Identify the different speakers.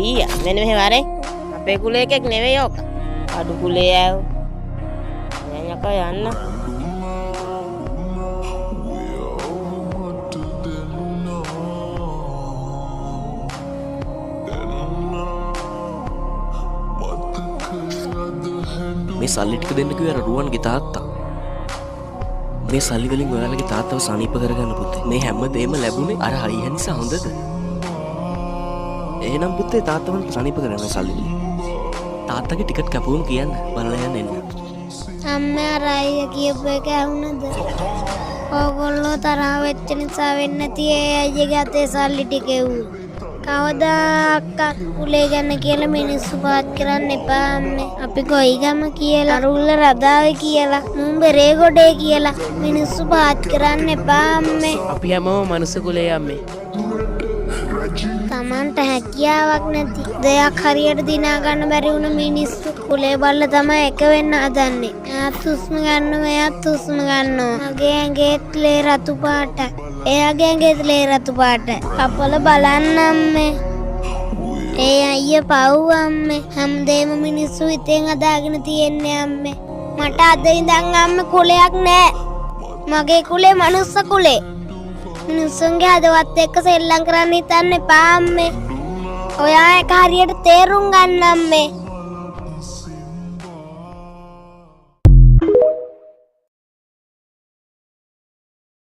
Speaker 1: ඊයා මෙන්න මෙහෙ වරේ. අපේ කුලේ එකෙක් නෙවෙයි ඕක. අඩු කුලේ ආව. දැන් යකෝ යන්න.
Speaker 2: මේ සල්ලි ටික දෙන්න කිව්ව අර රුවන්ගේ තාත්තා. මේ සල්ලි වලින් ඔයාලගේ තාත්තව සනීප කරගන්න පුතේ. මේ හැම දෙයක්ම ලැබුණේ අර හයිය නිසා හොඳද? එහෙනම් පුතේ තාත්තව සනීප කරගන්න සල්ලි වලින්. තාත්තගේ ටිකට් කැපුවම කියන්න බලලා යන්න එන්න.
Speaker 3: අම්මා අර අයියා කියපු එක ඇහුණද? ඕගොල්ලෝ තරහ වෙච්ච නිසා වෙන්නේ නැති ඒ අයියාගේ අතේ සල්ලි ටික එව්වේ. කවදා අක්කා කුලේ ගැන කියලා මිනිස්සු පාත් කරන්න එපා අම්මේ. අපි කොයි ගම කියලා අරුල්ල රදාවේ කියලා මුම්බරේ ගොඩේ කියලා මිනිස්සු පාත් කරන්න එපා අම්මේ.
Speaker 1: අපි හැමෝම මනුස්ස කුලේ අම්මේ.
Speaker 3: Tamanට හැකියාවක් නැති දෙයක් හරියට දිනා ගන්න බැරි වුණ මිනිස්සු කුලේ බල්ල තමයි එක වෙන්න හදන්නේ. එයාත් හුස්ම ගන්නවා එයාත් හුස්ම ගන්නවා. මගේ ඇඟේත් ලේ රතු පාටයි. එයාගේ ඇඟේත් ලේ රතු පාටයි. කපල බලන්න අම්මේ. ඒ අයියා පව් අම්මේ. හැමදේම මිනිස්සු හිතෙන් හදාගෙන තියෙන්නේ අම්මේ. මට අද ඉඳන් අම්මේ කුලයක් නෑ. මගේ කුලේ මනුස්ස කුලේ. මිනිස්සුන්ගේ හදවත් එක්ක සෙල්ලම් කරන්න හිතන්න එපා අම්මේ. ඔයා එක හරියට තේරුම් ගන්න අම්මේ.